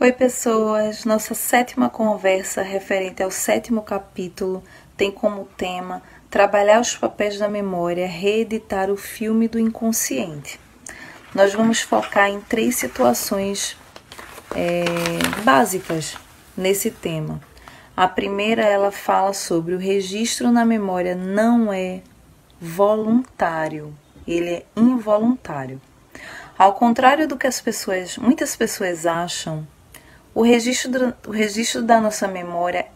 Oi, pessoas! Nossa sétima conversa referente ao sétimo capítulo tem como tema trabalhar os papéis da memória, reeditar o filme do inconsciente. Nós vamos focar em 3 situações básicas nesse tema. A primeira, ela fala sobre o registro na memória não é voluntário, ele é involuntário. Ao contrário do que muitas pessoas acham, o registro da nossa memória,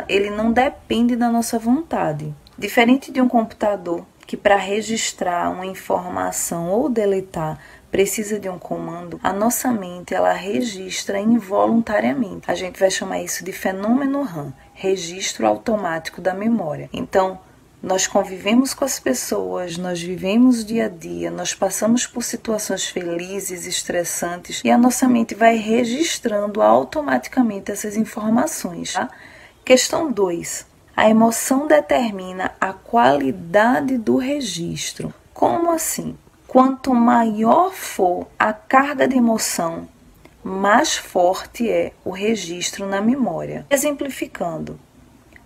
ele não depende da nossa vontade. Diferente de um computador, que para registrar uma informação ou deletar precisa de um comando, a nossa mente ela registra involuntariamente. A gente vai chamar isso de fenômeno RAM, registro automático da memória. Então, nós convivemos com as pessoas, nós vivemos o dia a dia, nós passamos por situações felizes, estressantes e a nossa mente vai registrando automaticamente essas informações. Tá? Questão 2. A emoção determina a qualidade do registro. Como assim? Quanto maior for a carga de emoção, mais forte é o registro na memória. Exemplificando.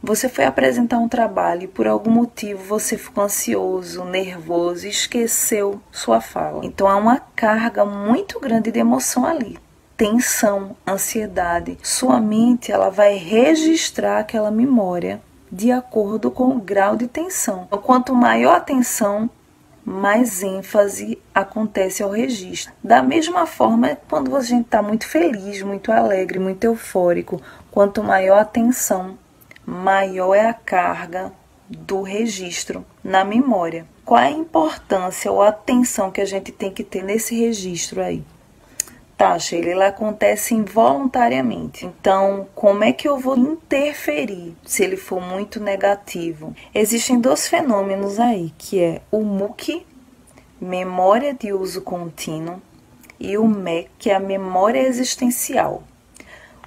Você foi apresentar um trabalho e por algum motivo você ficou ansioso, nervoso e esqueceu sua fala. Então há uma carga muito grande de emoção ali. Tensão, ansiedade. Sua mente ela vai registrar aquela memória de acordo com o grau de tensão. Então, quanto maior a tensão, mais ênfase acontece ao registro. Da mesma forma, quando a gente está muito feliz, muito alegre, muito eufórico, quanto maior a tensão, maior é a carga do registro na memória. Qual é a importância ou a atenção que a gente tem que ter nesse registro aí? Tá, Sheila, ele acontece involuntariamente. Então, como é que eu vou interferir se ele for muito negativo? Existem 2 fenômenos aí, que é o MUC, memória de uso contínuo, e o MEC, que é a memória existencial.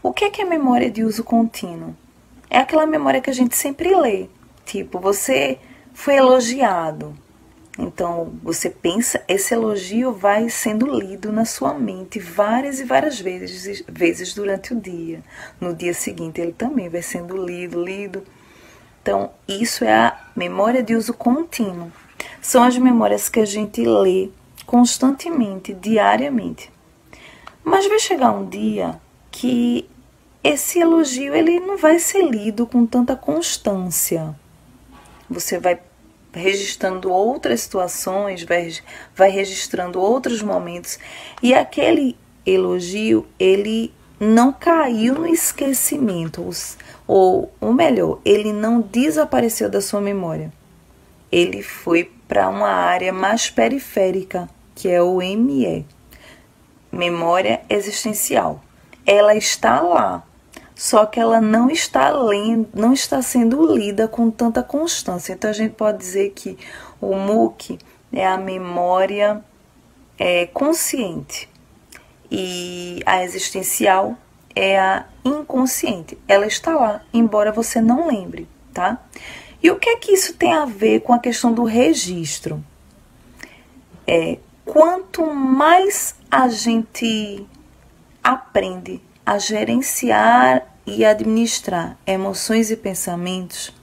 O que é memória de uso contínuo? É aquela memória que a gente sempre lê. Tipo, você foi elogiado. Então, você pensa, esse elogio vai sendo lido na sua mente várias e várias vezes durante o dia. No dia seguinte, ele também vai sendo lido. Então, isso é a memória de uso contínuo. São as memórias que a gente lê constantemente, diariamente. Mas vai chegar um dia que esse elogio ele não vai ser lido com tanta constância. Você vai registrando outras situações, vai registrando outros momentos. E aquele elogio, ele não caiu no esquecimento. Ou melhor, ele não desapareceu da sua memória. Ele foi para uma área mais periférica, que é o ME, memória existencial. Ela está lá. Só que ela não está sendo lida com tanta constância. Então, a gente pode dizer que o MUC é a memória consciente e a existencial é a inconsciente. Ela está lá, embora você não lembre, tá? E o que é que isso tem a ver com a questão do registro? Quanto mais a gente aprende a gerenciar e administrar emoções e pensamentos,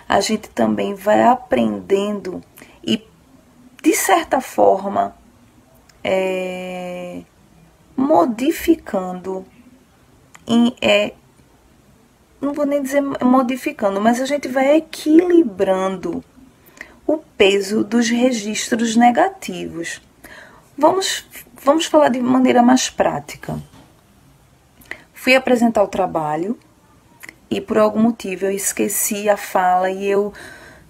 a gente também vai aprendendo e, de certa forma, modificando, não vou nem dizer modificando, mas a gente vai equilibrando o peso dos registros negativos. Vamos falar de maneira mais prática. Fui apresentar o trabalho e por algum motivo eu esqueci a fala e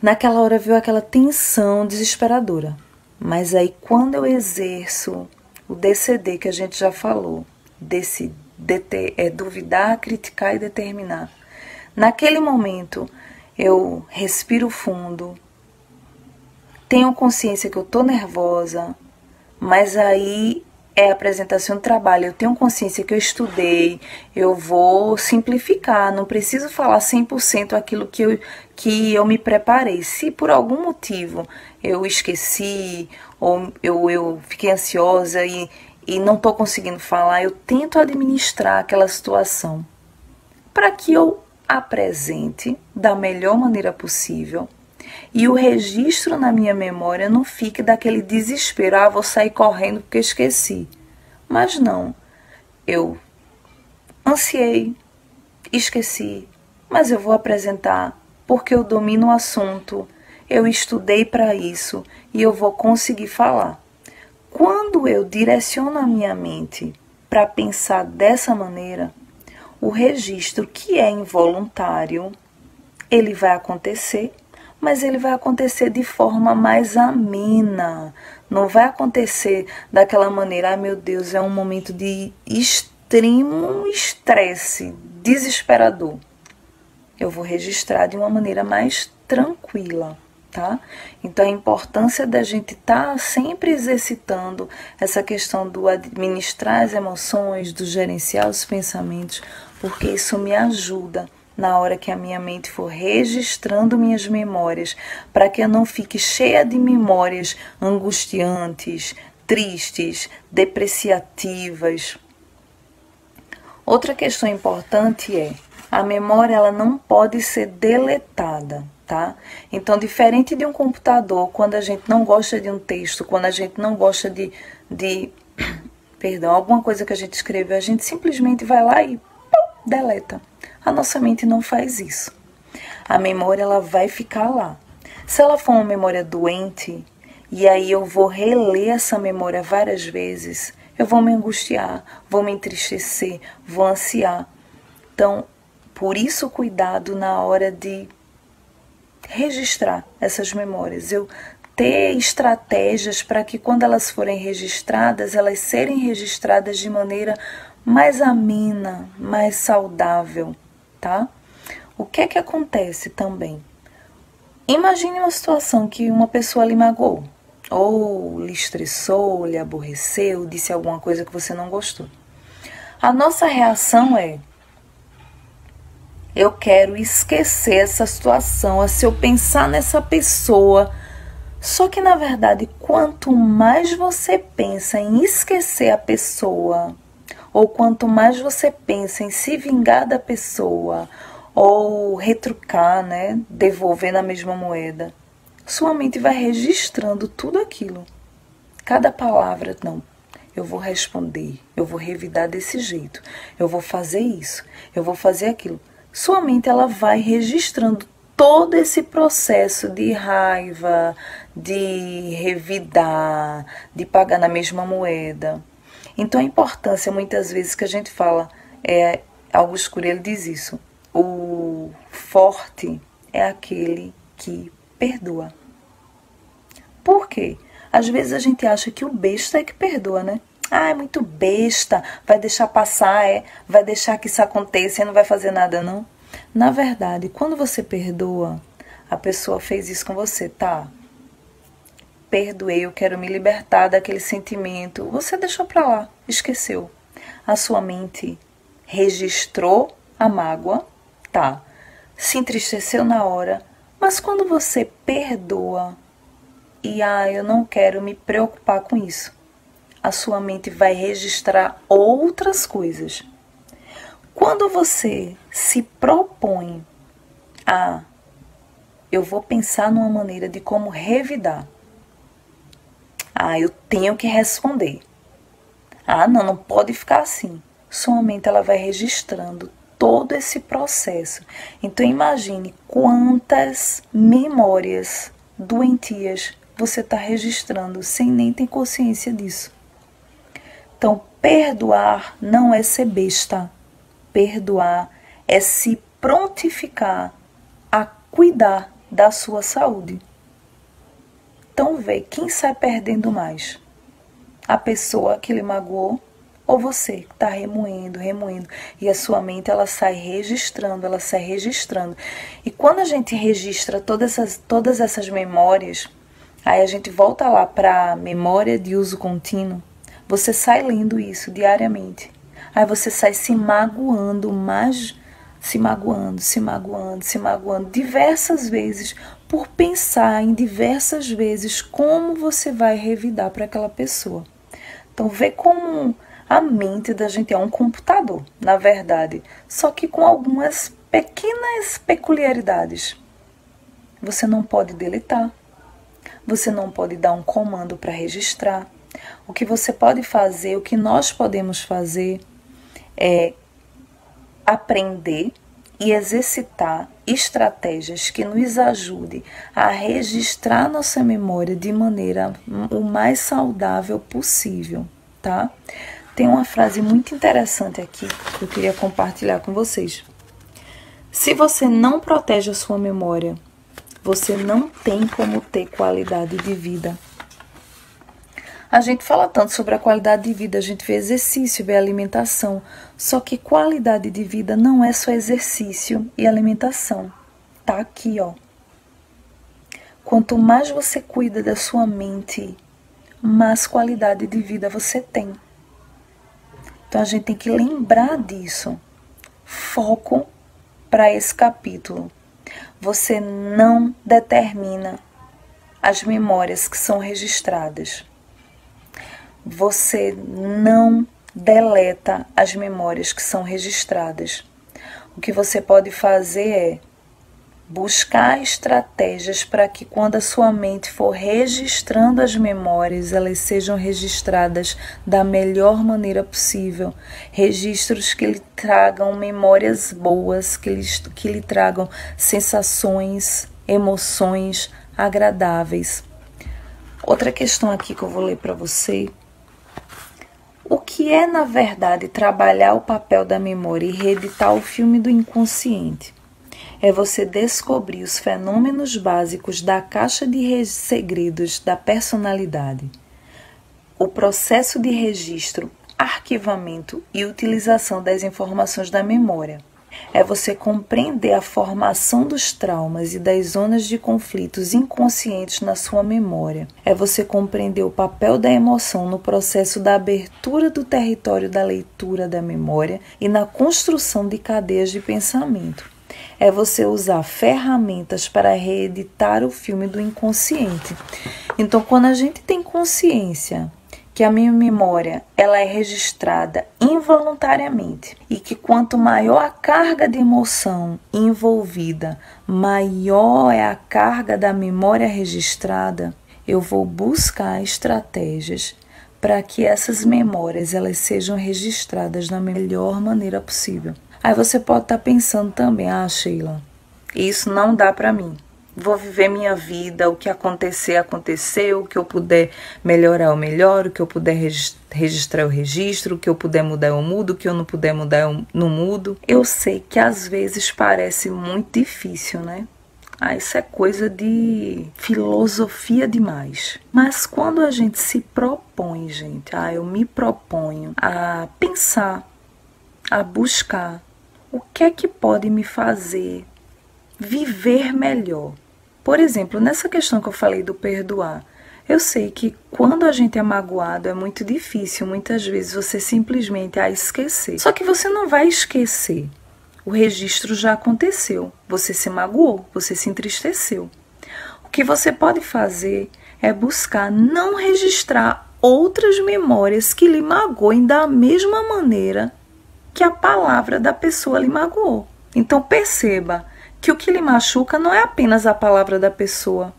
naquela hora veio aquela tensão desesperadora. Mas aí quando eu exerço o DCD que a gente já falou, duvidar, criticar e determinar. Naquele momento eu respiro fundo, tenho consciência que eu estou nervosa, mas aí é a apresentação do trabalho, eu tenho consciência que eu estudei, eu vou simplificar, não preciso falar 100% aquilo que eu me preparei. Se por algum motivo eu esqueci ou eu fiquei ansiosa e e não estou conseguindo falar, eu tento administrar aquela situação para que eu apresente da melhor maneira possível e o registro na minha memória não fique daquele desespero, vou sair correndo porque esqueci. Mas não, eu ansiei, esqueci, mas eu vou apresentar porque eu domino o assunto, eu estudei para isso e eu vou conseguir falar. Quando eu direciono a minha mente para pensar dessa maneira, o registro que é involuntário, ele vai acontecer, mas ele vai acontecer de forma mais amena. Não vai acontecer daquela maneira, meu Deus, é um momento de extremo estresse, desesperador. Eu vou registrar de uma maneira mais tranquila, tá? Então a importância da gente estar sempre exercitando essa questão do administrar as emoções, do gerenciar os pensamentos, porque isso me ajuda na hora que a minha mente for registrando minhas memórias, para que eu não fique cheia de memórias angustiantes, tristes, depreciativas. Outra questão importante é, a memória ela não pode ser deletada, tá? Então, diferente de um computador, quando a gente não gosta de um texto, quando a gente não gosta de alguma coisa que a gente escreveu, a gente simplesmente vai lá e deleta. A nossa mente não faz isso. A memória ela vai ficar lá. Se ela for uma memória doente, e aí eu vou reler essa memória várias vezes, eu vou me angustiar, vou me entristecer, vou ansiar. Então, por isso cuidado na hora de registrar essas memórias. Eu ter estratégias para que quando elas forem registradas, elas serem registradas de maneira mais amena, mais saudável, tá? O que é que acontece também? Imagine uma situação que uma pessoa lhe magoou, ou lhe estressou, lhe aborreceu, disse alguma coisa que você não gostou. A nossa reação é: eu quero esquecer essa situação, se eu pensar nessa pessoa. Só que, na verdade, quanto mais você pensa em esquecer a pessoa, ou quanto mais você pensa em se vingar da pessoa, ou retrucar, né, devolver na mesma moeda, sua mente vai registrando tudo aquilo. Cada palavra, não, eu vou responder, eu vou revidar desse jeito, eu vou fazer isso, eu vou fazer aquilo. Sua mente ela vai registrando todo esse processo de raiva, de revidar, de pagar na mesma moeda. Então a importância muitas vezes que a gente fala, Augusto Cury ele diz isso, o forte é aquele que perdoa. Por quê? Às vezes a gente acha que o besta é que perdoa, né? É muito besta, vai deixar passar, vai deixar que isso aconteça e não vai fazer nada, não. Na verdade, quando você perdoa, a pessoa fez isso com você, tá? Perdoei, eu quero me libertar daquele sentimento. Você deixou pra lá, esqueceu. A sua mente registrou a mágoa, tá? Se entristeceu na hora, mas quando você perdoa e eu não quero me preocupar com isso, a sua mente vai registrar outras coisas. Quando você se propõe eu vou pensar numa maneira de como revidar. Eu tenho que responder. Não pode ficar assim. Sua mente ela vai registrando todo esse processo. Então imagine quantas memórias doentias você está registrando sem nem ter consciência disso. Então, perdoar não é ser besta. Perdoar é se prontificar a cuidar da sua saúde. Então, vê quem sai perdendo mais. A pessoa que lhe magoou ou você que está remoendo. E a sua mente ela sai registrando. E quando a gente registra todas essas memórias, aí a gente volta lá para a memória de uso contínuo. Você sai lendo isso diariamente. Aí você sai se magoando diversas vezes por pensar em diversas vezes como você vai revidar para aquela pessoa. Então vê como a mente da gente é um computador, na verdade, só que com algumas pequenas peculiaridades. Você não pode deletar, você não pode dar um comando para registrar. O que você pode fazer, o que nós podemos fazer é aprender e exercitar estratégias que nos ajudem a registrar nossa memória de maneira o mais saudável possível, tá? Tem uma frase muito interessante aqui que eu queria compartilhar com vocês. Se você não protege a sua memória, você não tem como ter qualidade de vida. A gente fala tanto sobre a qualidade de vida, a gente vê exercício, vê alimentação, só que qualidade de vida não é só exercício e alimentação. Tá aqui, ó. Quanto mais você cuida da sua mente, mais qualidade de vida você tem. Então a gente tem que lembrar disso. Foco para esse capítulo. Você não determina as memórias que são registradas. Você não deleta as memórias que são registradas. O que você pode fazer é buscar estratégias para que quando a sua mente for registrando as memórias, elas sejam registradas da melhor maneira possível. Registros que lhe tragam memórias boas, que lhe tragam sensações, emoções agradáveis. Outra questão aqui que eu vou ler para você. O que é, na verdade, trabalhar o papel da memória e reeditar o filme do inconsciente? É você descobrir os fenômenos básicos da caixa de segredos da personalidade. O processo de registro, arquivamento e utilização das informações da memória. É você compreender a formação dos traumas e das zonas de conflitos inconscientes na sua memória. É você compreender o papel da emoção no processo da abertura do território da leitura da memória e na construção de cadeias de pensamento. É você usar ferramentas para reeditar o filme do inconsciente. Então, quando a gente tem consciência que a minha memória ela é registrada involuntariamente e que quanto maior a carga de emoção envolvida, maior é a carga da memória registrada, eu vou buscar estratégias para que essas memórias elas sejam registradas da melhor maneira possível. Aí você pode estar pensando também, Sheila, isso não dá para mim. Vou viver minha vida, o que acontecer, aconteceu, o que eu puder melhorar, eu melhoro, o que eu puder registrar, eu registro, o que eu puder mudar, eu mudo, o que eu não puder mudar, eu não mudo. Eu sei que às vezes parece muito difícil, né? Isso é coisa de filosofia demais. Mas quando a gente se propõe, gente, eu me proponho a pensar, a buscar o que é que pode me fazer viver melhor. Por exemplo, nessa questão que eu falei do perdoar, eu sei que quando a gente é magoado é muito difícil, muitas vezes, você simplesmente esquecer. Só que você não vai esquecer. O registro já aconteceu. Você se magoou, você se entristeceu. O que você pode fazer é buscar não registrar outras memórias que lhe magoem da mesma maneira que a palavra da pessoa lhe magoou. Então perceba que o que lhe machuca não é apenas a palavra da pessoa,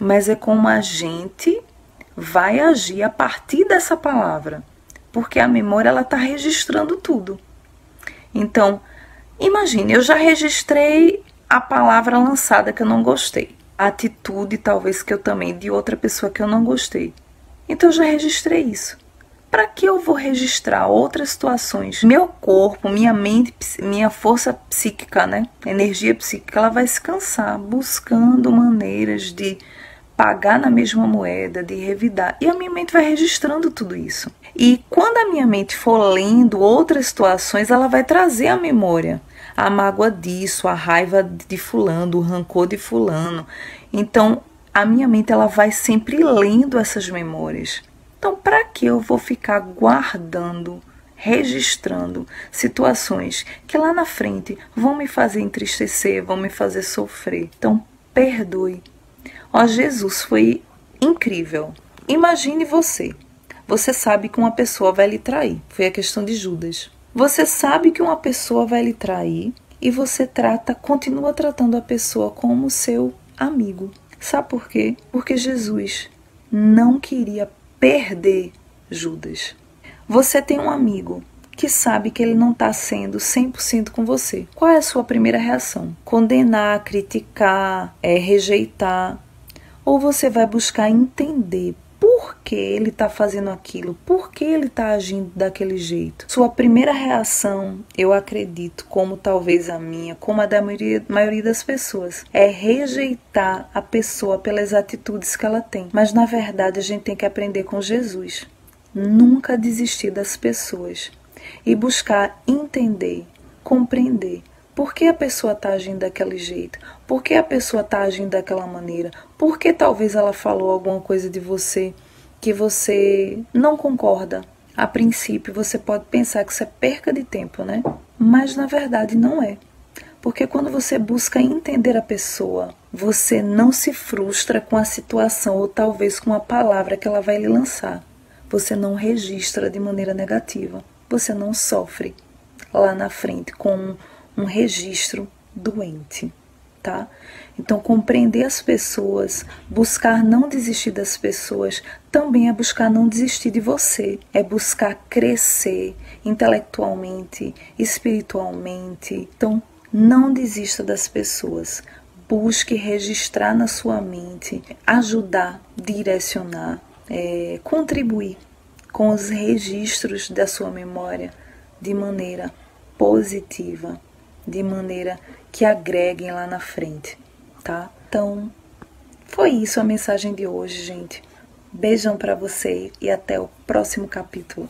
mas é como a gente vai agir a partir dessa palavra, porque a memória ela está registrando tudo. Então, imagine, eu já registrei a palavra lançada que eu não gostei, a atitude talvez que eu também de outra pessoa que eu não gostei. Então eu já registrei isso. Para que eu vou registrar outras situações? Meu corpo, minha mente, minha força psíquica, né? Energia psíquica, ela vai se cansar buscando maneiras de pagar na mesma moeda, de revidar. E a minha mente vai registrando tudo isso. E quando a minha mente for lendo outras situações, ela vai trazer à memória a mágoa disso, a raiva de fulano, o rancor de fulano. Então, a minha mente ela vai sempre lendo essas memórias. Então, para que eu vou ficar guardando, registrando situações que lá na frente vão me fazer entristecer, vão me fazer sofrer? Então, perdoe. Jesus foi incrível. Imagine você Você sabe que uma pessoa vai lhe trair. Foi a questão de Judas. Você sabe que uma pessoa vai lhe trair e você continua tratando a pessoa como seu amigo. Sabe por quê? Porque Jesus não queria perder Judas. Você tem um amigo que sabe que ele não está sendo 100% com você. Qual é a sua primeira reação? Condenar, criticar, rejeitar? Ou você vai buscar entender por que ele está fazendo aquilo? Por que ele está agindo daquele jeito? Sua primeira reação, eu acredito, como talvez a minha, como a da maioria das pessoas, é rejeitar a pessoa pelas atitudes que ela tem. Mas na verdade a gente tem que aprender com Jesus. Nunca desistir das pessoas e buscar entender, compreender por que a pessoa está agindo daquele jeito, por que a pessoa está agindo daquela maneira, por que talvez ela falou alguma coisa de você que você não concorda. A princípio você pode pensar que isso é perca de tempo, né? Mas na verdade não é. Porque quando você busca entender a pessoa, você não se frustra com a situação ou talvez com a palavra que ela vai lhe lançar. Você não registra de maneira negativa. Você não sofre lá na frente com um registro doente, tá? Então, compreender as pessoas, buscar não desistir das pessoas, também é buscar não desistir de você. É buscar crescer intelectualmente, espiritualmente. Então, não desista das pessoas. Busque registrar na sua mente, ajudar, direcionar, contribuir com os registros da sua memória de maneira positiva, de maneira que agreguem lá na frente, tá? Então, foi isso a mensagem de hoje, gente. Beijão pra você e até o próximo capítulo.